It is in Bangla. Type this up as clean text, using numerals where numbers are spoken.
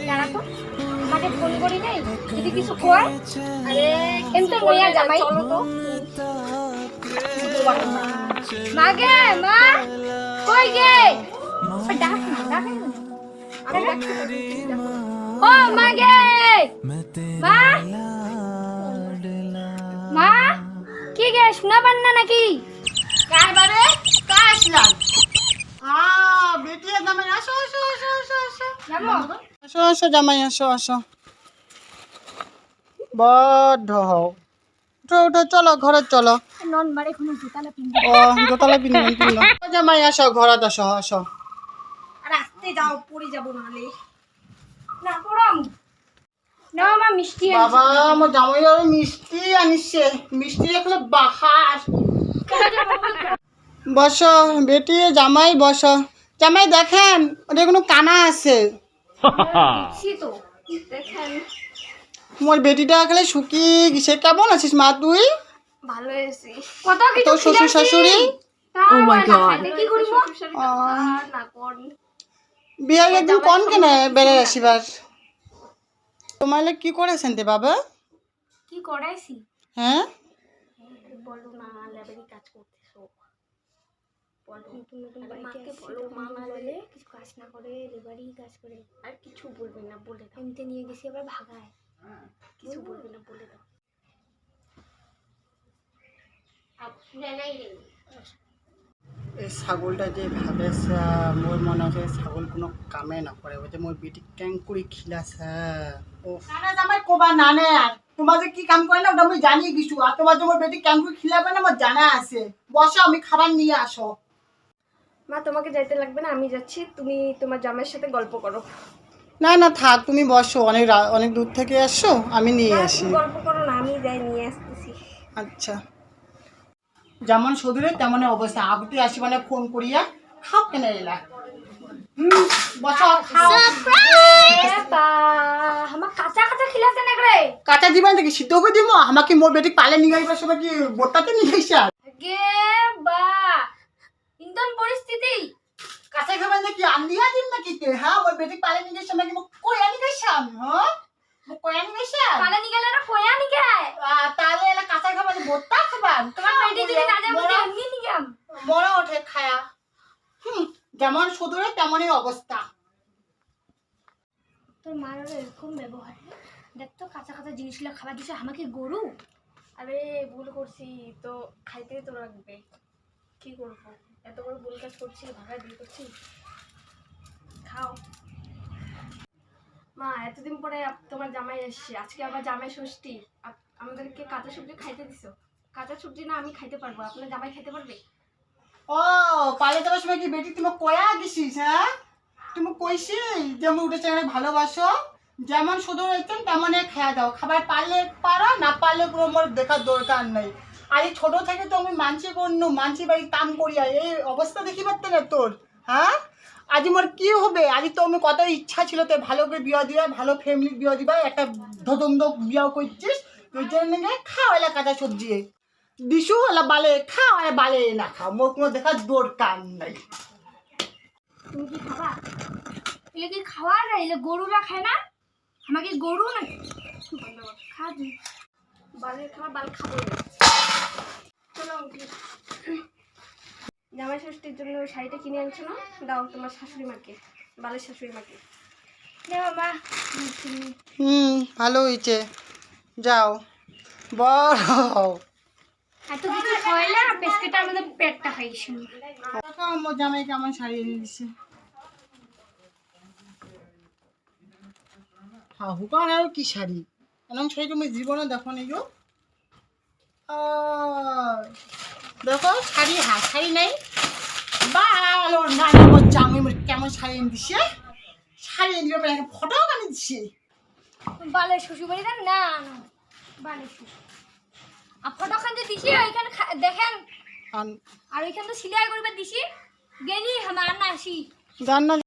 দাঁড়া তো, আমাকে ফোন করি নাই যদি কিছু কয়। আরে এমনি নয়া জামাই চলো তো। মা গে, মা কই গে? ডাক না, ডাক না। আরে ও মা গে, মা মা কি গে শোনা পান না নাকি? কার বারে কার আসলাম? বেটি জামাই আসো আসো আসো আসো আসো যাবো? আসো আসো জামাই আসো আসো। বড় হও, উঠো উঠো, চলো ঘরে চলো। নন বারে কোনো জুতালা পিন ও দোতলা পিনবেন পিনলো। জামাই আসো ঘরে আসো আসো। আর আস্তে যাও, পড়ে যাব নালে। না পড়াম না মা, মিষ্টি আনছি। বাবা আমার জামাই আর মিষ্টি আনিছে, মিষ্টি এখন বাহার। বসো বেটি জামাই বসো। জামাই দেখেন ওটা কোনো কানা আছে। দেখছি তো, দেখেন মোর বেটিটা খালি শুকিয়ে গেছে। কেমন আছিস মা তুই? ভালো হয়েছে। কত কিছু তোর শ্বশুর শাশুড়ি? ও মাই গড, কি করব? না কোন বিয়ার একদিন কোন কেন বেড়ে আসিবার? তোমার কি করেছেন তে বাবা? কি করাইছি? হ্যাঁ বলো না, ল্যাবেরই কাজ করতেছো। বলো নতুন বাড়িতে বলো, মা না বলে কিছু কাজ না করে, লেবারই কাজ করে। আর কিছু বলবে না, বলে দাও। এমনিতে নিয়ে গেছি আবার ভাগায়, কিছু বলবে না, বলে দাও। এই ছাগলটা যে ভাবেছে মোর মনে হচ্ছে ছাগল কোনো কামে না করে, ওই যে মোর বেটি ক্যাং করে খিলাছে। ও না জামাই কোবা না নে, আর তোমার যে কি কাম করে না ওটা আমি জানি কিছু, আর তোমার যে মোর বেটি ক্যাং করে খিলাবে না আমার জানা আছে। বসো আমি খাবার নিয়ে আসো। মা তোমাকে যাইতে লাগবে না, আমি যাচ্ছি, তুমি তোমার জামাইয়ের সাথে গল্প করো। না না থাক, তুমি বসো, অনেক অনেক দূর থেকে আসছো, আমি নিয়ে আসি। গল্প করো না, আমি যাই নিয়ে আসতেছি। আচ্ছা যেমন সদুরে তেমন অবস্থা, আগুতে আসি মানে ফোন করিয়া খাও কেন এলা। বসো খাও। আমার কাঁচা কাঁচা খিলাছে না রে। কাঁচা দিবেন দেখি সিদ্ধ করে দিব, আমাকে মোর বেটি পালে নিয়ে যাইবার সময় কি বোটাতে নিয়ে যাইছে? গে বা ইন্দন পরিস্থিতি কাঁচা খাবার নাকি আন্দিয়া দিন নাকি তে? হ্যাঁ মোর বেটি পালে নিয়ে যাইছে নাকি মোক কইয়া নিয়ে যাইছাম? হ্যাঁ মোক কইয়া নিয়ে যাইছাম? পালা নিগেলে না কয়া নিগে। তাহলে এলা কাঁচা খাবার বোটা খাবার তোমার পেটে যদি না যায় বলে এমনি নিগাম। মরা ওঠে খায়া। যেমন সদুরে তেমনই অবস্থা। তোর মার এরকম ব্যবহার, দেখ তো কাঁচা কাঁচা জিনিসগুলো খাবার দিছে আমাকে গরু। আরে ভুল করছি তো, খাইতে তো লাগবে, কি করবো, এত বড় ভুল কাজ করছি, ভাগায় দিয়ে করছি, খাও। মা এতদিন পরে তোমার জামাই এসছে, আজকে আবার জামাই ষষ্ঠী, আমাদেরকে কাঁচা সবজি খাইতে দিছো। কাঁচা সবজি না আমি খাইতে পারবো, আপনার জামাই খাইতে পারবে? ও পালে যাবার সময় কি বেটি তুমি কয়া দিছিস? হ্যাঁ তুমি কইছি যে আমি উঠে চাই ভালোবাসো, যেমন শুধু রয়েছেন তেমনই খেয়া দাও, খাবার পারলে পারো, না পারলে কোনো আমার দেখার দরকার নেই। আর এই ছোট থেকে তো আমি মানছি করনু, মানছি বাড়ি কাম করিয়া এই অবস্থা দেখি পারতে না তোর। হ্যাঁ আজ মোর কি হবে? আজ তো আমি কত ইচ্ছা ছিল তো ভালো করে বিয়া দিয়া, ভালো ফ্যামিলি বিয়া দিবা, একটা ধদন্দ বিয়া করছিস, ওই জন্য খাও এলা কাঁচা সবজি দিশু এলা বালে খাও, আর বালে না খাও, মোর কোনো দেখার দরকার নাই। তুমি কি খাবা? এলে কি খাওয়া যায়? এলে গরুরা খায় না, আমাকে গরু না খা তুই। বালের খাবার বাল খাবো না। চলো উঠি। জামাই ষষ্ঠীর জন্য শাড়িটা কিনে আনছো না, দাও তোমার শাশুড়ি মাকে, বালের শাশুড়ি মাকে। মা ভালো হয়েছে, যাও বড় হও। এত কিছু খাওয়াইলে পেস্কেটটা আমাদের পেটটা খাইছি। আমার জামাই কেমন শাড়ি এনে দিছে। হুকান আর কি শাড়ি, এমন শাড়ি তুমি জীবনে দেখো নি গো। দেখো শাড়ি, হাত শাড়ি নেই, ভালো না আমার জামাই কেমন শাড়ি এনে দিছে। শাড়ি এনে দিবে ফটো আনি দিছে। বালের শ্বশুর বাড়ি না না বালের শ্বশুর ফটো খান যে দিছি ওইখানে দেখেন, আর ওইখানে তো সিলাই করবে দিছি গেলি আমার না আসি জান না